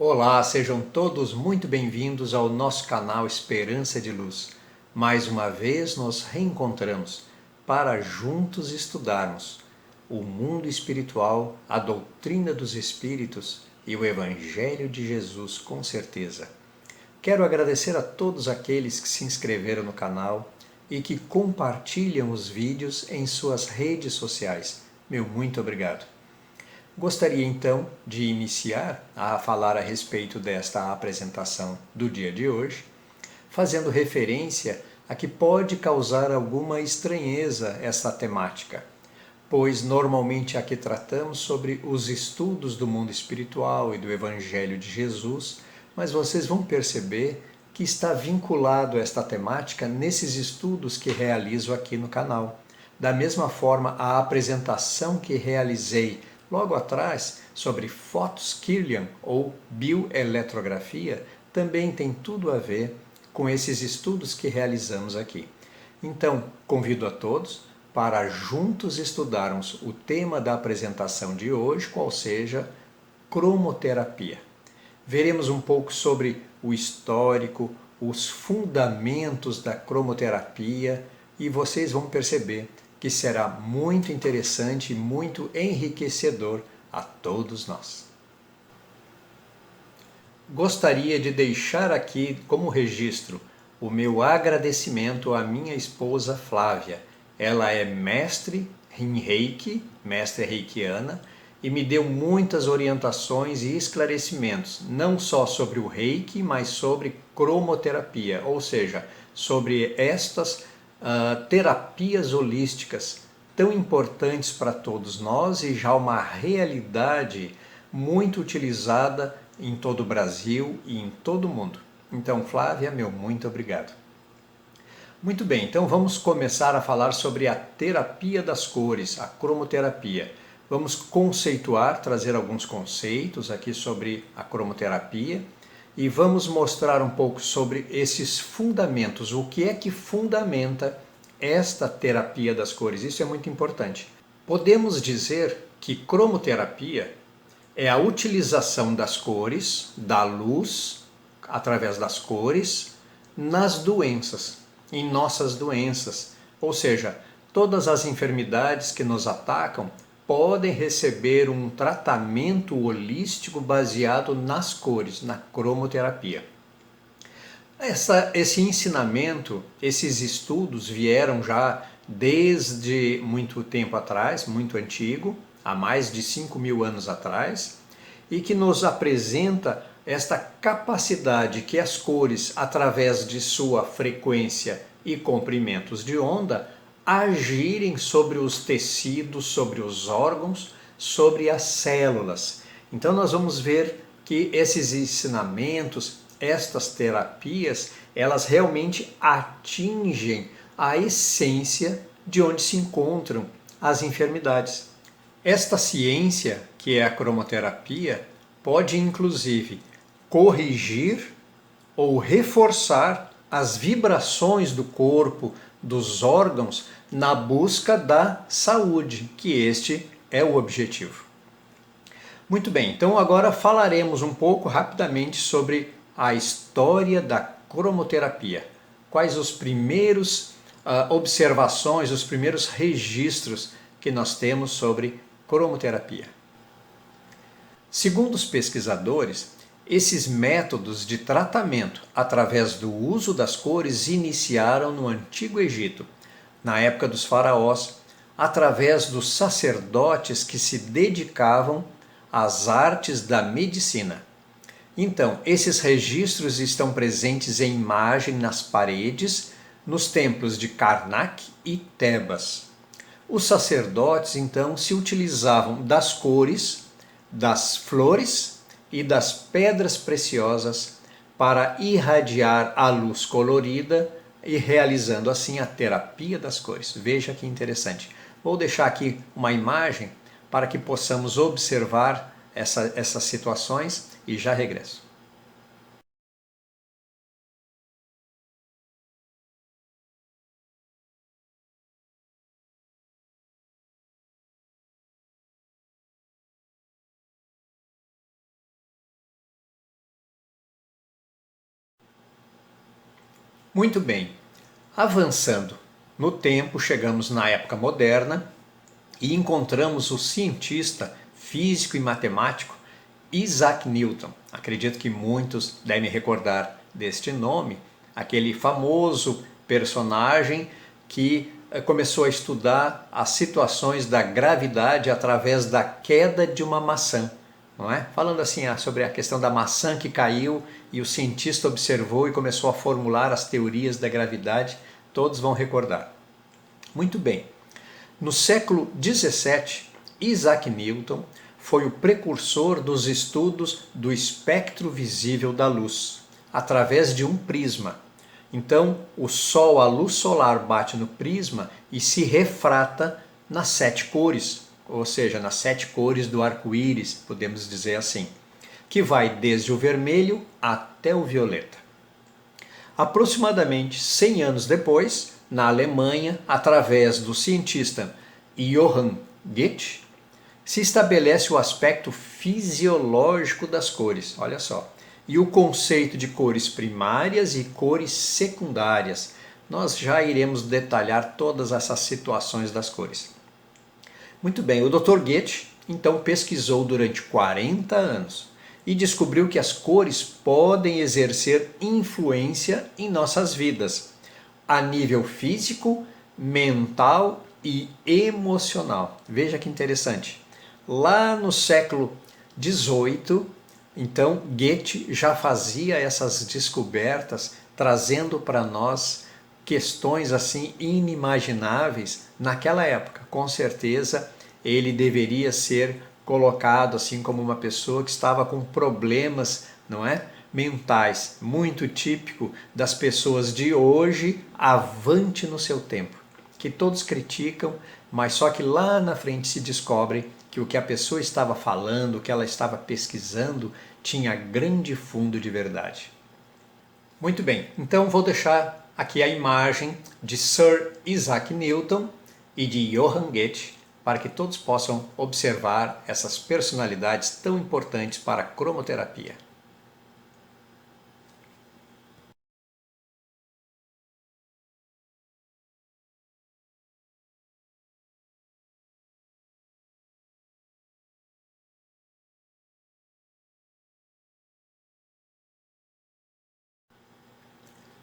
Olá, sejam todos muito bem-vindos ao nosso canal Esperança de Luz. Mais uma vez nos reencontramos para juntos estudarmos o mundo espiritual, a doutrina dos Espíritos e o Evangelho de Jesus, com certeza. Quero agradecer a todos aqueles que se inscreveram no canal e que compartilham os vídeos em suas redes sociais. Meu muito obrigado. Gostaria então de iniciar a falar a respeito desta apresentação do dia de hoje, fazendo referência a que pode causar alguma estranheza esta temática, pois normalmente aqui tratamos sobre os estudos do mundo espiritual e do Evangelho de Jesus, mas vocês vão perceber que está vinculado esta temática nesses estudos que realizo aqui no canal. Da mesma forma, a apresentação que realizei logo atrás sobre fotos Kirlian ou bioeletrografia também tem tudo a ver com esses estudos que realizamos aqui. Então, convido a todos para juntos estudarmos o tema da apresentação de hoje, qual seja cromoterapia. Veremos um pouco sobre o histórico, os fundamentos da cromoterapia e vocês vão perceber que será muito interessante e muito enriquecedor a todos nós. Gostaria de deixar aqui como registro o meu agradecimento à minha esposa Flávia. Ela é mestre em Reiki, mestre reikiana, e me deu muitas orientações e esclarecimentos, não só sobre o Reiki, mas sobre cromoterapia, ou seja, sobre estas terapias holísticas tão importantes para todos nós e já uma realidade muito utilizada em todo o Brasil e em todo o mundo. Então, Flávia, meu muito obrigado. Muito bem, então vamos começar a falar sobre a terapia das cores, a cromoterapia. Vamos conceituar, trazer alguns conceitos aqui sobre a cromoterapia e vamos mostrar um pouco sobre esses fundamentos, o que é que fundamenta esta terapia das cores. Isso é muito importante. Podemos dizer que cromoterapia é a utilização das cores, da luz, através das cores, nas doenças, em nossas doenças. Ou seja, todas as enfermidades que nos atacam podem receber um tratamento holístico baseado nas cores, na cromoterapia. Esse ensinamento, esses estudos vieram já desde muito tempo atrás, muito antigo, há mais de 5.000 anos atrás, e que nos apresenta esta capacidade que as cores, através de sua frequência e comprimentos de onda, agirem sobre os tecidos, sobre os órgãos, sobre as células. Então nós vamos ver que esses ensinamentos, estas terapias, elas realmente atingem a essência de onde se encontram as enfermidades. Esta ciência, que é a cromoterapia, pode inclusive corrigir ou reforçar as vibrações do corpo, dos órgãos, na busca da saúde, que este é o objetivo. Muito bem, então agora falaremos um pouco rapidamente sobre a história da cromoterapia. Quais os primeiros observações, os primeiros registros que nós temos sobre cromoterapia. Segundo os pesquisadores, esses métodos de tratamento através do uso das cores iniciaram no Antigo Egito, na época dos faraós, através dos sacerdotes que se dedicavam às artes da medicina. Então, esses registros estão presentes em imagem nas paredes, nos templos de Karnak e Tebas. Os sacerdotes, então, se utilizavam das cores, das flores e das pedras preciosas para irradiar a luz colorida e realizando assim a terapia das cores. Veja que interessante. Vou deixar aqui uma imagem para que possamos observar essas situações e já regresso. Muito bem, avançando no tempo, chegamos na época moderna e encontramos o cientista físico e matemático Isaac Newton. Acredito que muitos devem recordar deste nome, aquele famoso personagem que começou a estudar as situações da gravidade através da queda de uma maçã. Não é? Falando assim sobre a questão da maçã que caiu e o cientista observou e começou a formular as teorias da gravidade, todos vão recordar. Muito bem, no século XVII, Isaac Newton foi o precursor dos estudos do espectro visível da luz, através de um prisma. Então, o Sol, a luz solar bate no prisma e se refrata nas 7 cores, ou seja, nas 7 cores do arco-íris, podemos dizer assim, que vai desde o vermelho até o violeta. Aproximadamente 100 anos depois, na Alemanha, através do cientista Johann Goethe, se estabelece o aspecto fisiológico das cores, olha só, e o conceito de cores primárias e cores secundárias. Nós já iremos detalhar todas essas situações das cores. Muito bem, o Dr. Goethe então pesquisou durante 40 anos e descobriu que as cores podem exercer influência em nossas vidas, a nível físico, mental e emocional. Veja que interessante. Lá no século XVIII, então, Goethe já fazia essas descobertas, trazendo para nós questões assim inimagináveis naquela época. Com certeza, ele deveria ser colocado assim como uma pessoa que estava com problemas, não é? Mentais, muito típico das pessoas de hoje, avante no seu tempo, que todos criticam, mas só que lá na frente se descobre que o que a pessoa estava falando, o que ela estava pesquisando, tinha grande fundo de verdade. Muito bem, então vou deixar aqui a imagem de Sir Isaac Newton e de Johann Goethe para que todos possam observar essas personalidades tão importantes para a cromoterapia.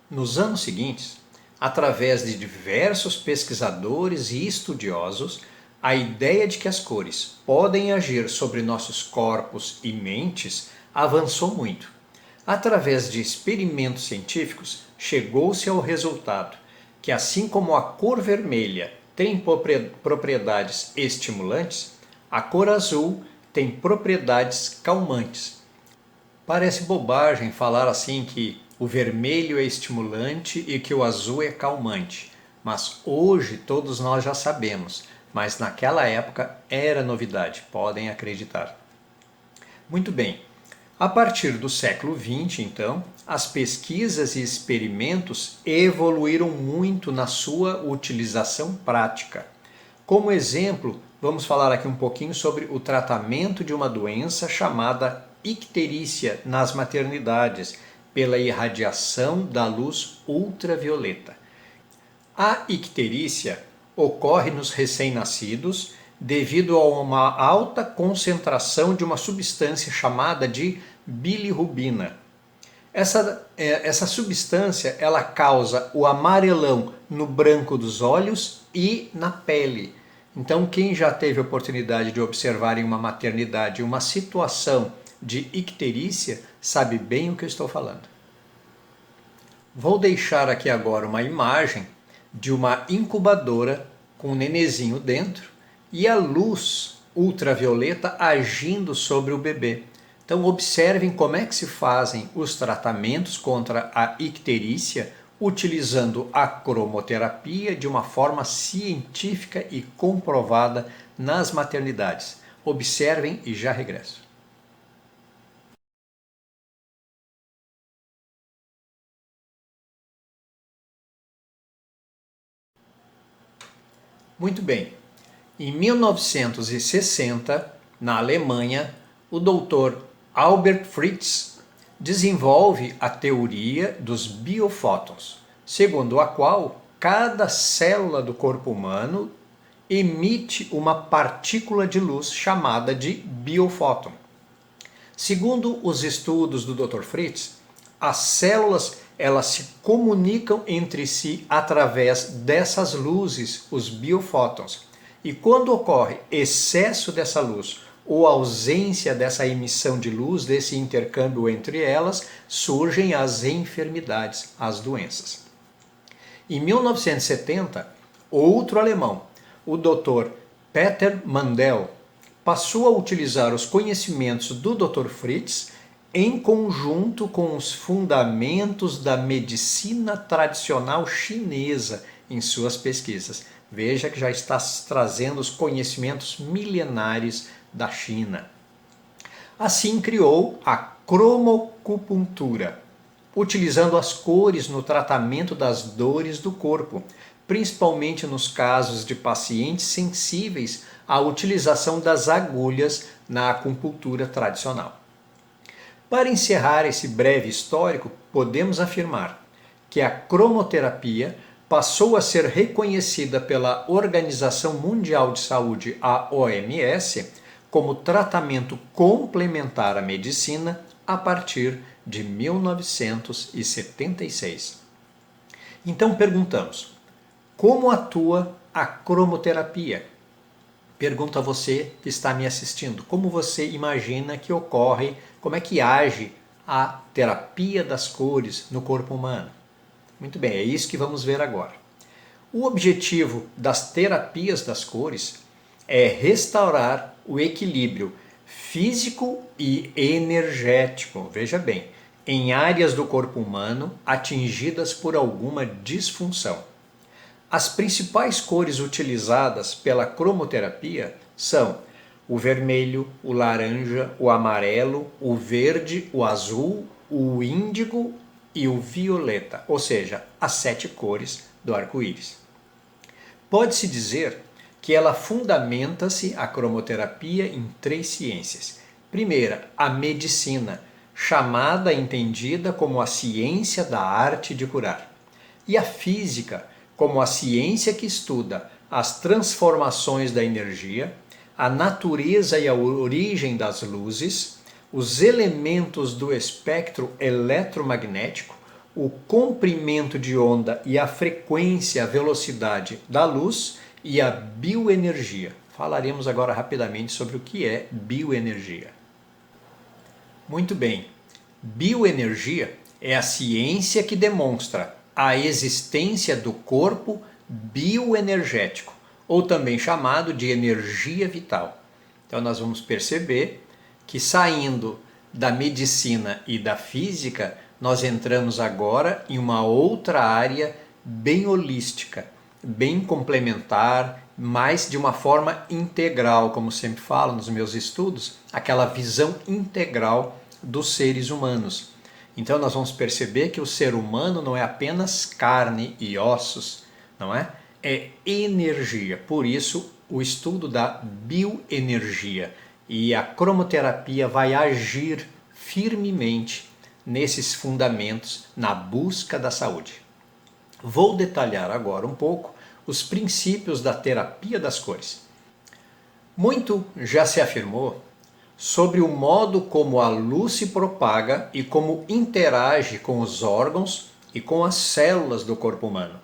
Nos anos seguintes, através de diversos pesquisadores e estudiosos, a ideia de que as cores podem agir sobre nossos corpos e mentes avançou muito. Através de experimentos científicos, chegou-se ao resultado que, assim como a cor vermelha tem propriedades estimulantes, a cor azul tem propriedades calmantes. Parece bobagem falar assim que o vermelho é estimulante e que o azul é calmante, mas hoje todos nós já sabemos, mas naquela época era novidade, podem acreditar. Muito bem, a partir do século XX, então, as pesquisas e experimentos evoluíram muito na sua utilização prática. Como exemplo, vamos falar aqui um pouquinho sobre o tratamento de uma doença chamada icterícia nas maternidades, pela irradiação da luz ultravioleta. A icterícia ocorre nos recém-nascidos devido a uma alta concentração de uma substância chamada de bilirrubina. Essa substância ela causa o amarelão no branco dos olhos e na pele. Então, quem já teve a oportunidade de observar em uma maternidade uma situação de icterícia sabe bem o que eu estou falando. Vou deixar aqui agora uma imagem de uma incubadora com um nenezinho dentro e a luz ultravioleta agindo sobre o bebê. Então observem como é que se fazem os tratamentos contra a icterícia utilizando a cromoterapia de uma forma científica e comprovada nas maternidades. Observem e já regresso. Muito bem. Em 1960, na Alemanha, o Dr. Albert Fritz desenvolve a teoria dos biofótons, segundo a qual cada célula do corpo humano emite uma partícula de luz chamada de biofóton. Segundo os estudos do Dr. Fritz, as células elas se comunicam entre si através dessas luzes, os biofótons. E quando ocorre excesso dessa luz ou ausência dessa emissão de luz, desse intercâmbio entre elas, surgem as enfermidades, as doenças. Em 1970, outro alemão, o Dr. Peter Mandel, passou a utilizar os conhecimentos do Dr. Fritz em conjunto com os fundamentos da medicina tradicional chinesa em suas pesquisas. Veja que já está trazendo os conhecimentos milenares da China. Assim criou a cromoacupuntura, utilizando as cores no tratamento das dores do corpo, principalmente nos casos de pacientes sensíveis à utilização das agulhas na acupuntura tradicional. Para encerrar esse breve histórico, podemos afirmar que a cromoterapia passou a ser reconhecida pela Organização Mundial de Saúde, a OMS, como tratamento complementar à medicina a partir de 1976. Então perguntamos, como atua a cromoterapia? Pergunto a você que está me assistindo, como você imagina que ocorre, como é que age a terapia das cores no corpo humano? Muito bem, é isso que vamos ver agora. O objetivo das terapias das cores é restaurar o equilíbrio físico e energético, veja bem, em áreas do corpo humano atingidas por alguma disfunção. As principais cores utilizadas pela cromoterapia são o vermelho, o laranja, o amarelo, o verde, o azul, o índigo e o violeta, ou seja, as 7 cores do arco-íris. Pode-se dizer que ela fundamenta-se a cromoterapia em 3 ciências. Primeira, a medicina, chamada e entendida como a ciência da arte de curar. E a física, como a ciência que estuda as transformações da energia, a natureza e a origem das luzes, os elementos do espectro eletromagnético, o comprimento de onda e a frequência, a velocidade da luz e a bioenergia. Falaremos agora rapidamente sobre o que é bioenergia. Muito bem, bioenergia é a ciência que demonstra a existência do corpo bioenergético, ou também chamado de energia vital. Então nós vamos perceber que saindo da medicina e da física, nós entramos agora em uma outra área bem holística, bem complementar, mas de uma forma integral, como sempre falo nos meus estudos, aquela visão integral dos seres humanos. Então nós vamos perceber que o ser humano não é apenas carne e ossos, não é? É energia. Por isso, o estudo da bioenergia e a cromoterapia vai agir firmemente nesses fundamentos na busca da saúde. Vou detalhar agora um pouco os princípios da terapia das cores. Muito já se afirmou sobre o modo como a luz se propaga e como interage com os órgãos e com as células do corpo humano.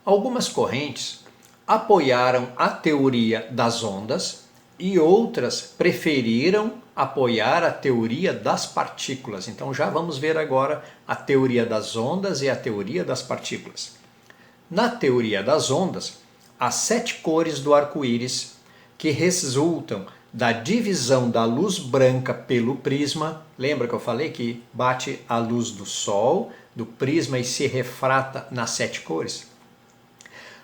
Algumas correntes apoiaram a teoria das ondas e outras preferiram apoiar a teoria das partículas. Então já vamos ver agora a teoria das ondas e a teoria das partículas. Na teoria das ondas, as 7 cores do arco-íris que resultam da divisão da luz branca pelo prisma, lembra que eu falei que bate a luz do Sol, do prisma e se refrata nas 7 cores?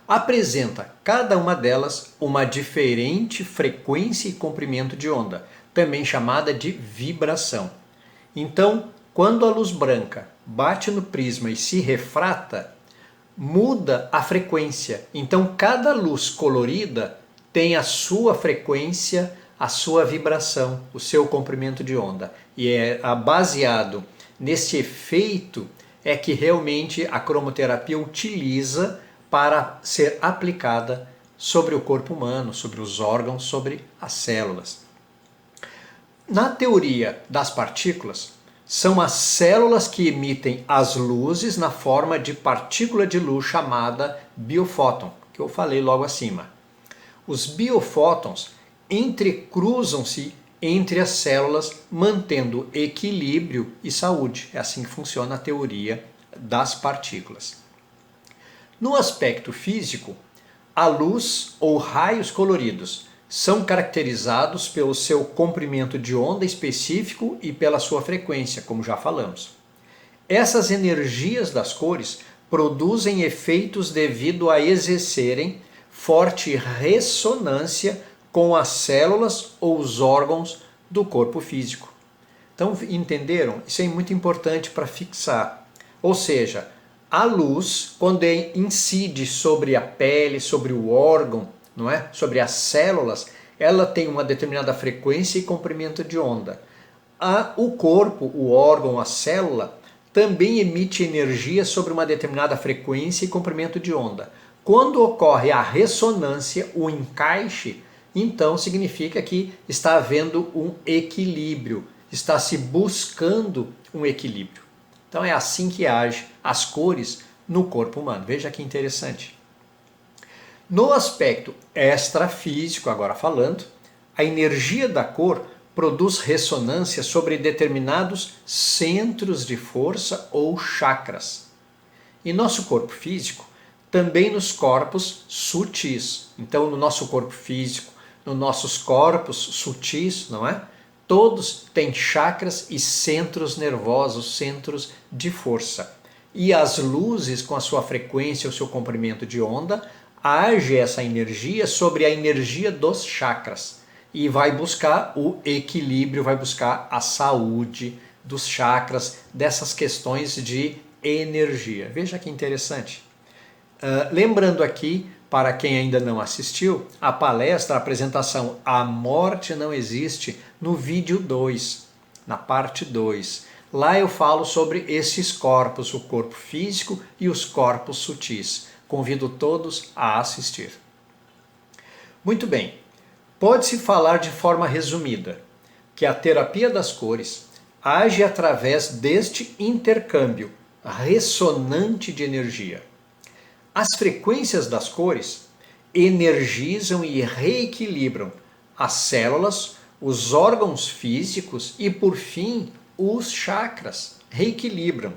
Apresenta cada uma delas uma diferente frequência e comprimento de onda, também chamada de vibração. Então, quando a luz branca bate no prisma e se refrata, muda a frequência. Então, cada luz colorida tem a sua frequência, a sua vibração, o seu comprimento de onda. E é baseado nesse efeito é que realmente a cromoterapia utiliza para ser aplicada sobre o corpo humano, sobre os órgãos, sobre as células. Na teoria das partículas, são as células que emitem as luzes na forma de partícula de luz chamada biofóton, que eu falei logo acima. Os biofótons entrecruzam-se entre as células, mantendo equilíbrio e saúde. É assim que funciona a teoria das partículas. No aspecto físico, a luz ou raios coloridos são caracterizados pelo seu comprimento de onda específico e pela sua frequência, como já falamos. Essas energias das cores produzem efeitos devido a exercerem forte ressonância com as células ou os órgãos do corpo físico. Então, entenderam? Isso é muito importante para fixar. Ou seja, a luz, quando incide sobre a pele, sobre o órgão, não é? Sobre as células, ela tem uma determinada frequência e comprimento de onda. O corpo, o órgão, a célula, também emite energia sobre uma determinada frequência e comprimento de onda. Quando ocorre a ressonância, o encaixe, então significa que está havendo um equilíbrio, está se buscando um equilíbrio. Então é assim que agem as cores no corpo humano. Veja que interessante. No aspecto extrafísico, agora falando, a energia da cor produz ressonância sobre determinados centros de força ou chakras. Em nosso corpo físico, também nos corpos sutis. Então, no nosso corpo físico, nos nossos corpos sutis, não é? Todos têm chakras e centros nervosos, centros de força. E as luzes, com a sua frequência, o seu comprimento de onda, age essa energia sobre a energia dos chakras e vai buscar o equilíbrio, vai buscar a saúde dos chakras, dessas questões de energia. Veja que interessante. Lembrando aqui, para quem ainda não assistiu, a palestra, a apresentação A Morte Não Existe, no vídeo 2, na parte 2. Lá eu falo sobre esses corpos, o corpo físico e os corpos sutis. Convido todos a assistir. Muito bem, pode-se falar de forma resumida que a terapia das cores age através deste intercâmbio ressonante de energia. As frequências das cores energizam e reequilibram as células, os órgãos físicos e, por fim, os chakras. Reequilibram,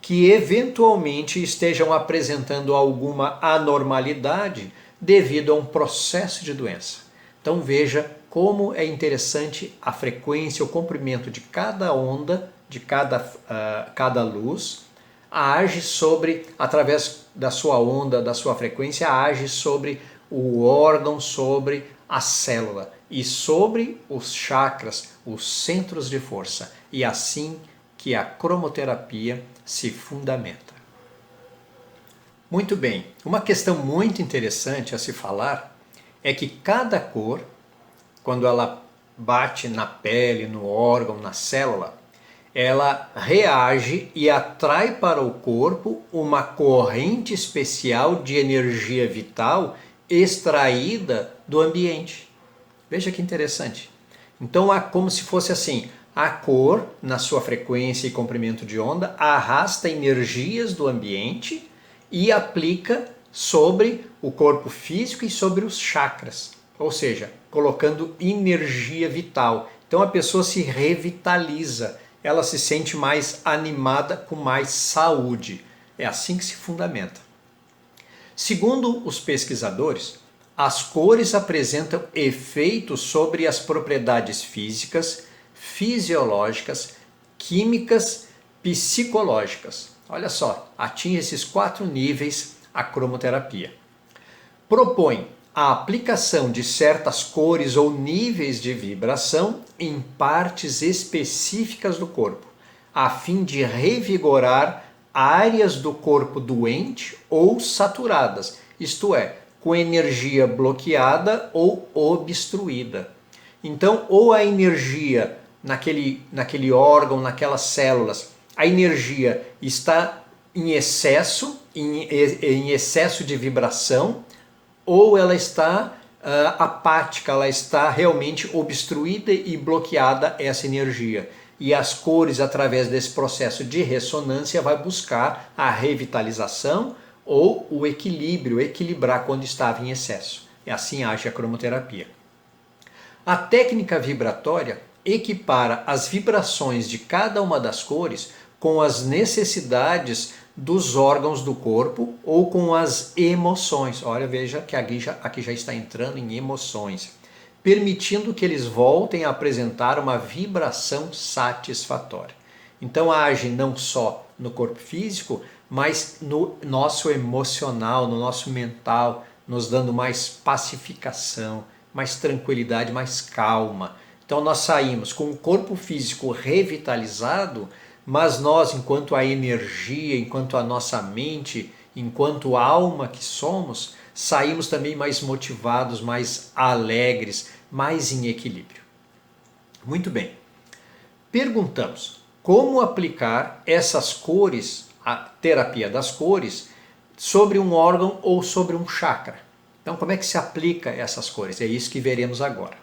que eventualmente estejam apresentando alguma anormalidade devido a um processo de doença. Então veja como é interessante a frequência, o comprimento de cada onda, de cada luz, age sobre, através da sua onda, da sua frequência, age sobre o órgão, sobre a célula e sobre os chakras, os centros de força. E assim que a cromoterapia se fundamenta. Muito bem, uma questão muito interessante a se falar é que cada cor, quando ela bate na pele, no órgão, na célula, ela reage e atrai para o corpo uma corrente especial de energia vital extraída do ambiente. Veja que interessante. Então, como se fosse assim, a cor, na sua frequência e comprimento de onda, arrasta energias do ambiente e aplica sobre o corpo físico e sobre os chakras, ou seja, colocando energia vital. Então a pessoa se revitaliza, ela se sente mais animada, com mais saúde. É assim que se fundamenta. Segundo os pesquisadores, as cores apresentam efeitos sobre as propriedades físicas, fisiológicas, químicas, psicológicas. Olha só, atinge esses 4 níveis a cromoterapia. Propõe a aplicação de certas cores ou níveis de vibração em partes específicas do corpo, a fim de revigorar áreas do corpo doente ou saturadas, isto é, com energia bloqueada ou obstruída. Então, ou a energia naquele órgão, naquelas células, a energia está em excesso, em excesso de vibração, ou ela está apática, ela está realmente obstruída e bloqueada essa energia. E as cores, através desse processo de ressonância, vai buscar a revitalização ou o equilíbrio, equilibrar quando estava em excesso. E assim age a cromoterapia. A técnica vibratória equipara as vibrações de cada uma das cores com as necessidades dos órgãos do corpo ou com as emoções. Olha, veja que aqui já está entrando em emoções, permitindo que eles voltem a apresentar uma vibração satisfatória. Então age não só no corpo físico, mas no nosso emocional, no nosso mental, nos dando mais pacificação, mais tranquilidade, mais calma. Então nós saímos com o corpo físico revitalizado, mas nós, enquanto a energia, enquanto a nossa mente, enquanto alma que somos, saímos também mais motivados, mais alegres, mais em equilíbrio. Muito bem. Perguntamos, como aplicar essas cores, a terapia das cores, sobre um órgão ou sobre um chakra? Então, como é que se aplica essas cores? É isso que veremos agora.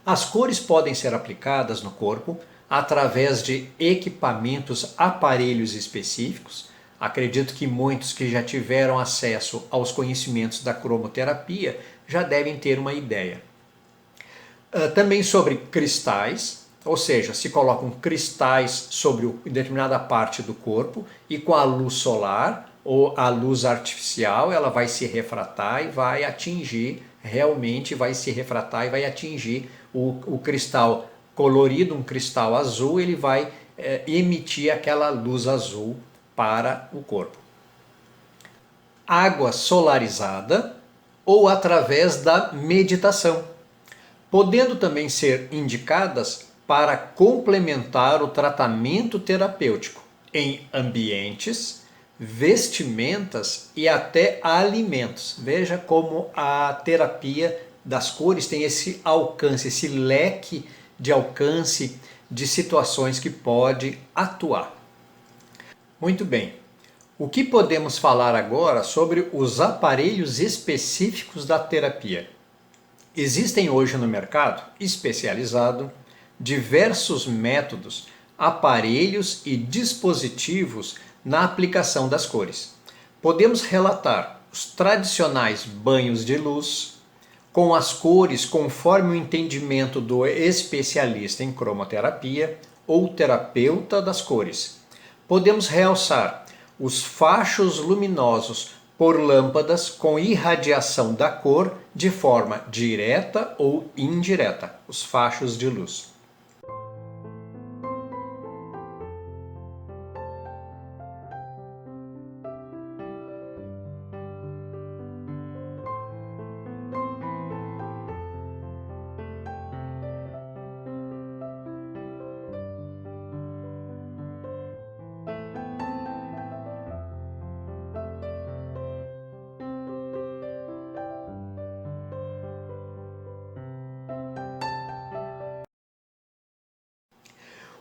As cores podem ser aplicadas no corpo através de equipamentos, aparelhos específicos. Acredito que muitos que já tiveram acesso aos conhecimentos da cromoterapia já devem ter uma ideia. Também sobre cristais, ou seja, se colocam cristais sobre determinada parte do corpo e com a luz solar ou a luz artificial ela vai se refratar e vai atingir, realmente vai se refratar e vai atingir o cristal colorido, um cristal azul, ele vai emitir aquela luz azul para o corpo. Água solarizada ou através da meditação, podendo também ser indicadas para complementar o tratamento terapêutico em ambientes, vestimentas e até alimentos. Veja como a terapia das cores tem esse alcance, esse leque de alcance de situações que pode atuar. Muito bem. O que podemos falar agora sobre os aparelhos específicos da terapia? Existem hoje no mercado especializado diversos métodos, aparelhos e dispositivos na aplicação das cores. Podemos relatar os tradicionais banhos de luz, com as cores conforme o entendimento do especialista em cromoterapia ou terapeuta das cores. Podemos realçar os fachos luminosos por lâmpadas com irradiação da cor de forma direta ou indireta, os fachos de luz.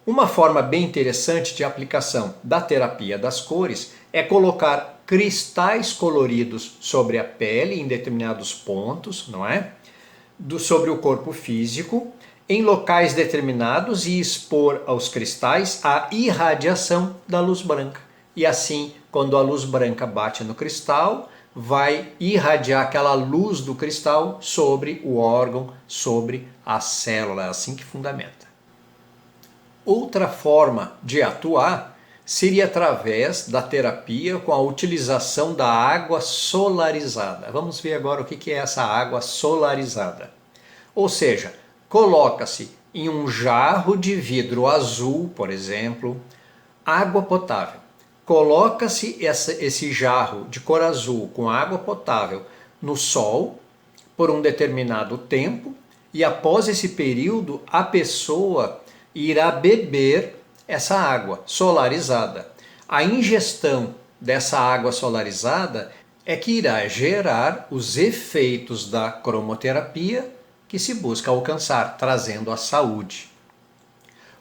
Uma forma bem interessante de aplicação da terapia das cores é colocar cristais coloridos sobre a pele em determinados pontos, não é? Sobre o corpo físico, em locais determinados e expor aos cristais a irradiação da luz branca. E assim, quando a luz branca bate no cristal, vai irradiar aquela luz do cristal sobre o órgão, sobre a célula, é assim que fundamenta. Outra forma de atuar seria através da terapia com a utilização da água solarizada. Vamos ver agora o que é essa água solarizada. Ou seja, coloca-se em um jarro de vidro azul, por exemplo, água potável. Coloca-se esse jarro de cor azul com água potável no sol por um determinado tempo e após esse período a pessoa irá beber essa água solarizada. A ingestão dessa água solarizada é que irá gerar os efeitos da cromoterapia que se busca alcançar, trazendo a saúde.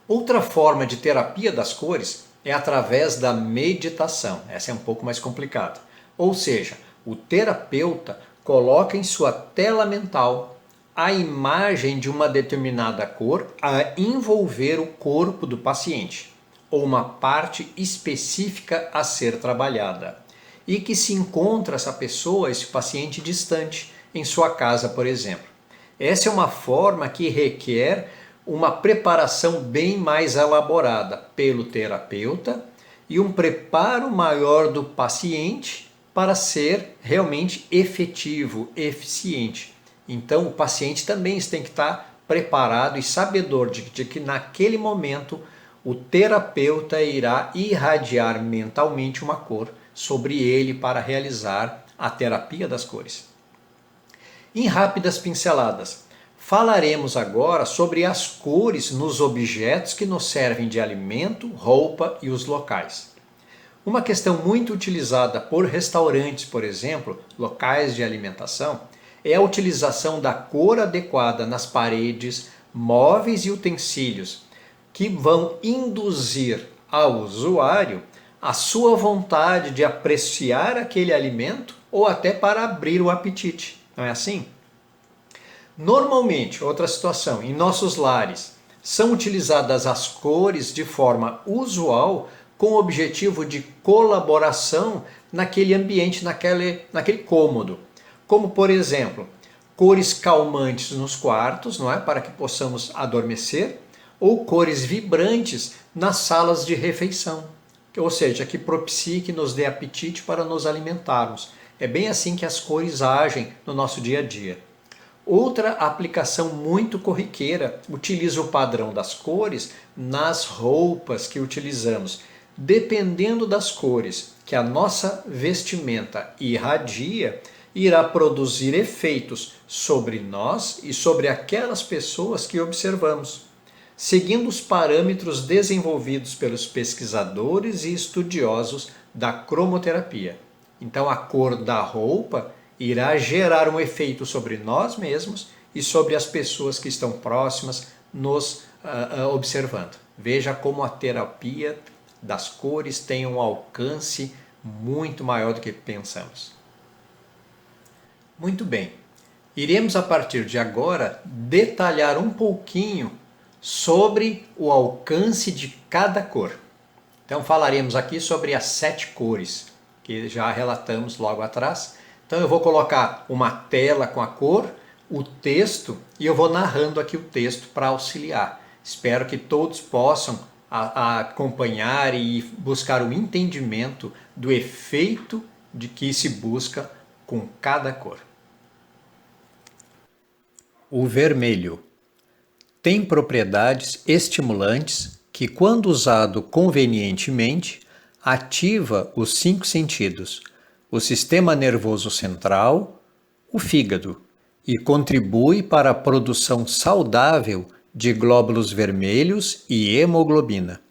Outra forma de terapia das cores é através da meditação. Essa é um pouco mais complicada. Ou seja, o terapeuta coloca em sua tela mental a imagem de uma determinada cor a envolver o corpo do paciente, ou uma parte específica a ser trabalhada, e que se encontra essa pessoa, esse paciente distante, em sua casa, por exemplo. Essa é uma forma que requer uma preparação bem mais elaborada pelo terapeuta e um preparo maior do paciente para ser realmente efetivo, eficiente. Então o paciente também tem que estar preparado e sabedor de que naquele momento o terapeuta irá irradiar mentalmente uma cor sobre ele para realizar a terapia das cores. Em rápidas pinceladas, falaremos agora sobre as cores nos objetos que nos servem de alimento, roupa e os locais. Uma questão muito utilizada por restaurantes, por exemplo, locais de alimentação, é a utilização da cor adequada nas paredes, móveis e utensílios, que vão induzir ao usuário a sua vontade de apreciar aquele alimento ou até para abrir o apetite. Não é assim? Normalmente, outra situação, em nossos lares, são utilizadas as cores de forma usual com o objetivo de colaboração naquele ambiente, naquele cômodo. Como, por exemplo, cores calmantes nos quartos, não é? Para que possamos adormecer, ou cores vibrantes nas salas de refeição, ou seja, que propicie, que nos dê apetite para nos alimentarmos. É bem assim que as cores agem no nosso dia a dia. Outra aplicação muito corriqueira utiliza o padrão das cores nas roupas que utilizamos. Dependendo das cores que a nossa vestimenta irradia, irá produzir efeitos sobre nós e sobre aquelas pessoas que observamos, seguindo os parâmetros desenvolvidos pelos pesquisadores e estudiosos da cromoterapia. Então, a cor da roupa irá gerar um efeito sobre nós mesmos e sobre as pessoas que estão próximas nos observando. Veja como a terapia das cores tem um alcance muito maior do que pensamos. Muito bem, iremos a partir de agora detalhar um pouquinho sobre o alcance de cada cor. Então falaremos aqui sobre as 7 cores, que já relatamos logo atrás. Então eu vou colocar uma tela com a cor, o texto, e eu vou narrando aqui o texto para auxiliar. Espero que todos possam acompanhar e buscar o entendimento do efeito de que se busca com cada cor. O vermelho tem propriedades estimulantes que, quando usado convenientemente, ativa os 5 sentidos, o sistema nervoso central, o fígado, e contribui para a produção saudável de glóbulos vermelhos e hemoglobina.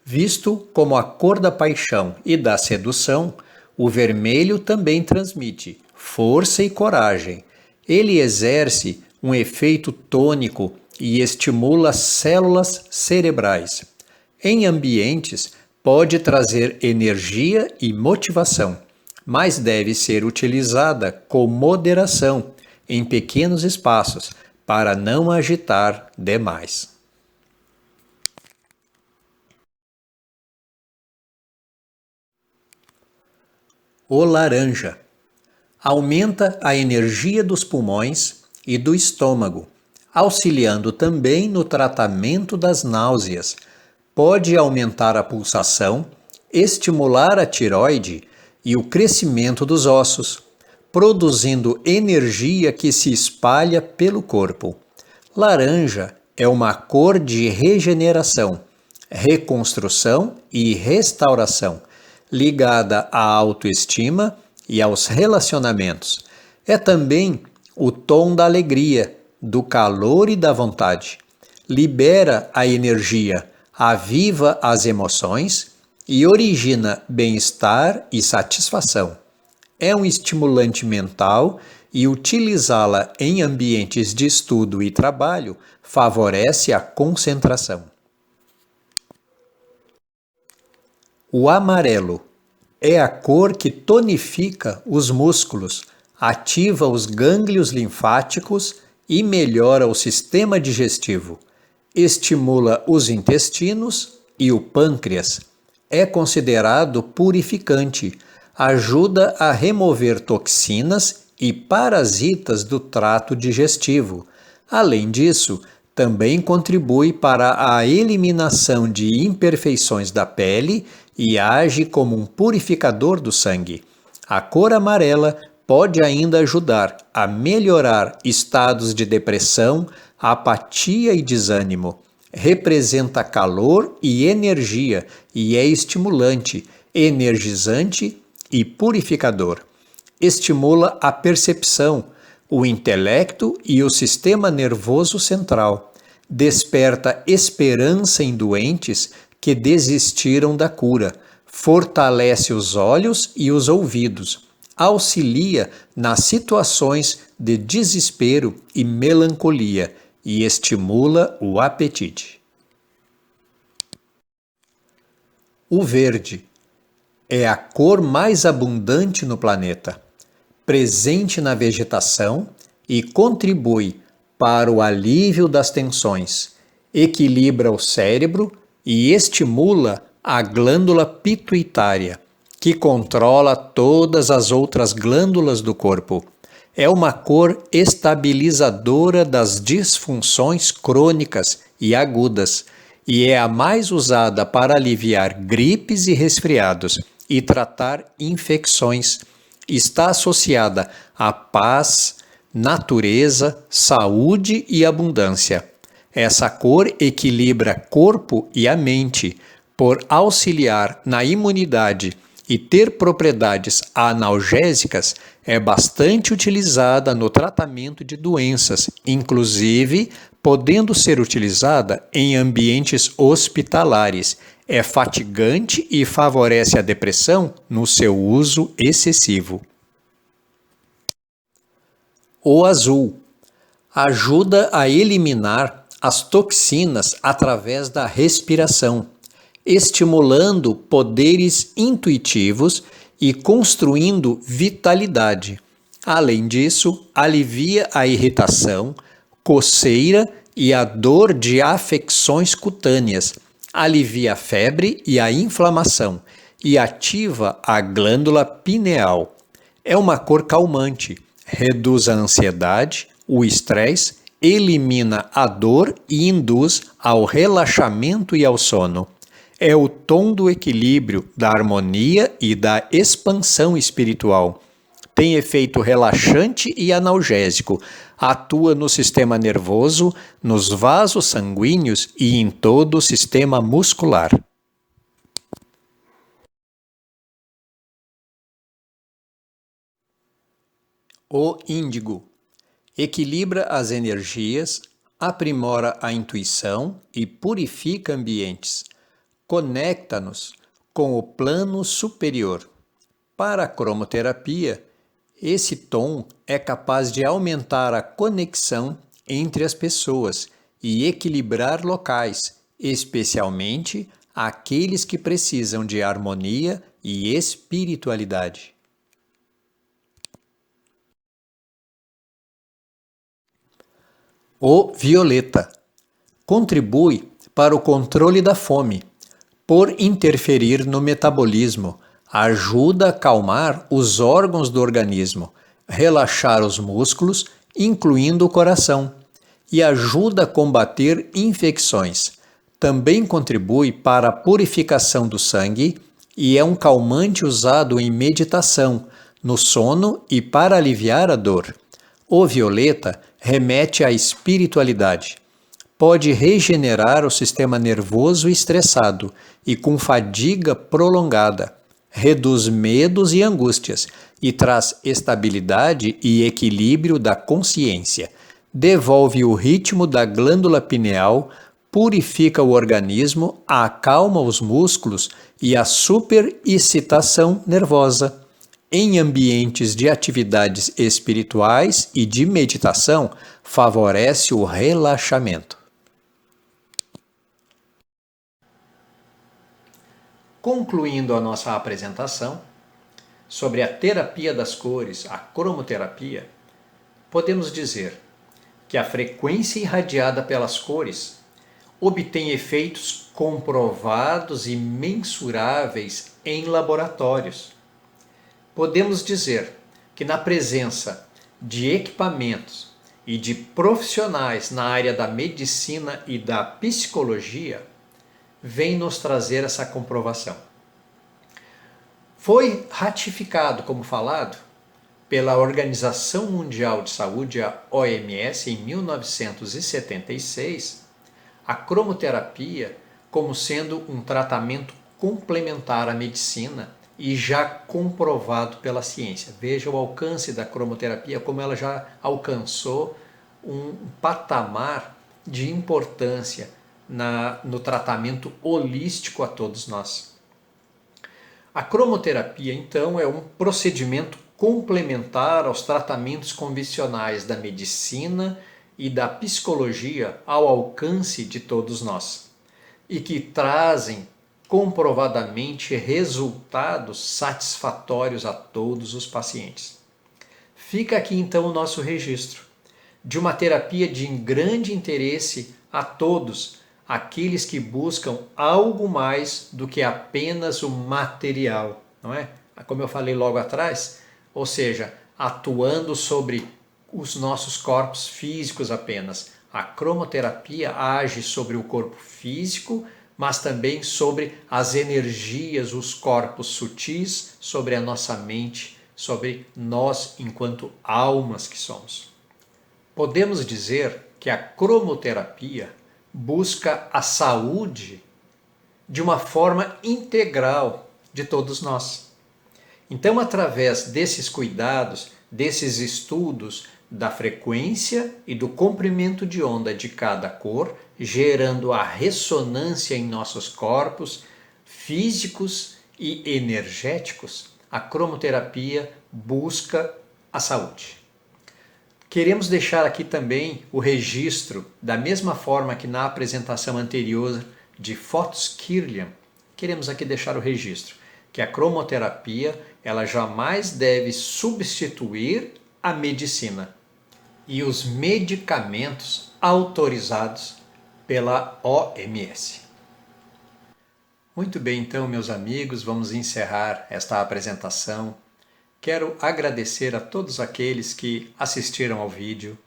Visto como a cor da paixão e da sedução, o vermelho também transmite força e coragem. Ele exerce um efeito tônico e estimula células cerebrais. Em ambientes, pode trazer energia e motivação, mas deve ser utilizada com moderação, em pequenos espaços, para não agitar demais. O laranja aumenta a energia dos pulmões e do estômago, auxiliando também no tratamento das náuseas. Pode aumentar a pulsação, estimular a tireoide e o crescimento dos ossos, produzindo energia que se espalha pelo corpo. Laranja é uma cor de regeneração, reconstrução e restauração, ligada à autoestima e aos relacionamentos. É também o tom da alegria, do calor e da vontade. Libera a energia, aviva as emoções e origina bem-estar e satisfação. É um estimulante mental e utilizá-la em ambientes de estudo e trabalho favorece a concentração. O amarelo é a cor que tonifica os músculos, ativa os gânglios linfáticos e melhora o sistema digestivo. Estimula os intestinos e o pâncreas. É considerado purificante, ajuda a remover toxinas e parasitas do trato digestivo. Além disso, também contribui para a eliminação de imperfeições da pele e age como um purificador do sangue. A cor amarela pode ainda ajudar a melhorar estados de depressão, apatia e desânimo. Representa calor e energia e é estimulante, energizante e purificador. Estimula a percepção, o intelecto e o sistema nervoso central. Desperta esperança em doentes que desistiram da cura. Fortalece os olhos e os ouvidos. Auxilia nas situações de desespero e melancolia e estimula o apetite. O verde é a cor mais abundante no planeta, presente na vegetação e contribui para o alívio das tensões, equilibra o cérebro e estimula a glândula pituitária, que controla todas as outras glândulas do corpo. É uma cor estabilizadora das disfunções crônicas e agudas e é a mais usada para aliviar gripes e resfriados e tratar infecções. Está associada à paz, natureza, saúde e abundância. Essa cor equilibra corpo e a mente, por auxiliar na imunidade e ter propriedades analgésicas, é bastante utilizada no tratamento de doenças, inclusive podendo ser utilizada em ambientes hospitalares. É fatigante e favorece a depressão no seu uso excessivo. O azul ajuda a eliminar as toxinas através da respiração, estimulando poderes intuitivos e construindo vitalidade. Além disso, alivia a irritação, coceira e a dor de afecções cutâneas, alivia a febre e a inflamação e ativa a glândula pineal. É uma cor calmante, reduz a ansiedade, o estresse, elimina a dor e induz ao relaxamento e ao sono. É o tom do equilíbrio, da harmonia e da expansão espiritual. Tem efeito relaxante e analgésico, atua no sistema nervoso, nos vasos sanguíneos e em todo o sistema muscular. O índigo equilibra as energias, aprimora a intuição e purifica ambientes. Conecta-nos com o plano superior. Para a cromoterapia, esse tom é capaz de aumentar a conexão entre as pessoas e equilibrar locais, especialmente aqueles que precisam de harmonia e espiritualidade. O violeta contribui para o controle da fome, por interferir no metabolismo, ajuda a acalmar os órgãos do organismo, relaxar os músculos, incluindo o coração, e ajuda a combater infecções. Também contribui para a purificação do sangue e é um calmante usado em meditação, no sono e para aliviar a dor. O violeta remete à espiritualidade. Pode regenerar o sistema nervoso estressado e com fadiga prolongada, reduz medos e angústias e traz estabilidade e equilíbrio da consciência, devolve o ritmo da glândula pineal, purifica o organismo, acalma os músculos e a superexcitação nervosa. Em ambientes de atividades espirituais e de meditação, favorece o relaxamento. concluindo a nossa apresentação sobre a terapia das cores, a cromoterapia, podemos dizer que a frequência irradiada pelas cores obtém efeitos comprovados e mensuráveis em laboratórios. Podemos dizer que na presença de equipamentos e de profissionais na área da medicina e da psicologia, vem nos trazer essa comprovação. Foi ratificado, como falado, pela Organização Mundial de Saúde, a OMS, em 1976, a cromoterapia como sendo um tratamento complementar à medicina e já comprovado pela ciência. Veja o alcance da cromoterapia, como ela já alcançou um patamar de importância no tratamento holístico a todos nós. A cromoterapia, então, é um procedimento complementar aos tratamentos convencionais da medicina e da psicologia ao alcance de todos nós, e que trazem comprovadamente resultados satisfatórios a todos os pacientes. Fica aqui então o nosso registro de uma terapia de grande interesse a todos aqueles que buscam algo mais do que apenas o material, não é? Como eu falei logo atrás, ou seja, atuando sobre os nossos corpos físicos apenas. A cromoterapia age sobre o corpo físico, mas também sobre as energias, os corpos sutis, sobre a nossa mente, sobre nós enquanto almas que somos. Podemos dizer que a cromoterapia busca a saúde de uma forma integral de todos nós. Então, através desses cuidados, desses estudos da frequência e do comprimento de onda de cada cor, gerando a ressonância em nossos corpos físicos e energéticos, a cromoterapia busca a saúde. Queremos deixar aqui também o registro, da mesma forma que na apresentação anterior de Fotos Kirlian, queremos aqui deixar o registro, que a cromoterapia ela jamais deve substituir a medicina e os medicamentos autorizados pela OMS. Muito bem, então, meus amigos, vamos encerrar esta apresentação. Quero agradecer a todos aqueles que assistiram ao vídeo,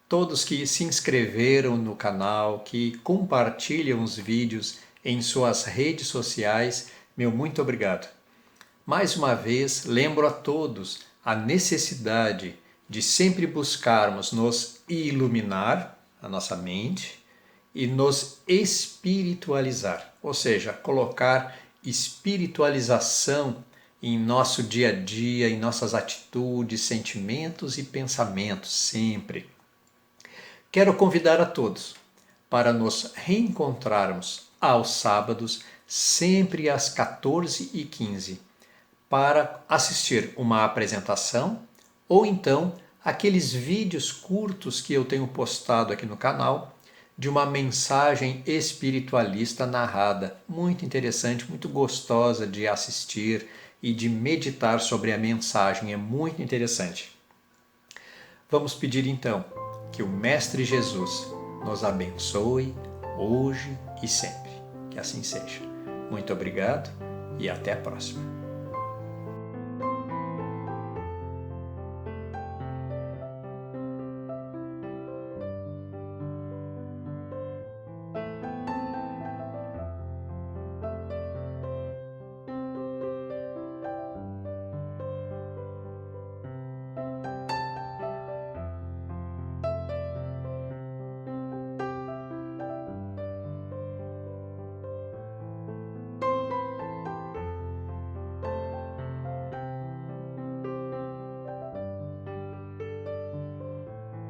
todos que se inscreveram no canal, que compartilham os vídeos em suas redes sociais. Meu muito obrigado. Mais uma vez, lembro a todos a necessidade de sempre buscarmos nos iluminar, a nossa mente, e nos espiritualizar, ou seja, colocar espiritualização em nosso dia a dia, em nossas atitudes, sentimentos e pensamentos, sempre. Quero convidar a todos para nos reencontrarmos aos sábados, sempre às 14h15, para assistir uma apresentação ou então aqueles vídeos curtos que eu tenho postado aqui no canal de uma mensagem espiritualista narrada, muito interessante, muito gostosa de assistir e de meditar sobre a mensagem, é muito interessante. Vamos pedir então que o Mestre Jesus nos abençoe hoje e sempre. Que assim seja. Muito obrigado e até a próxima.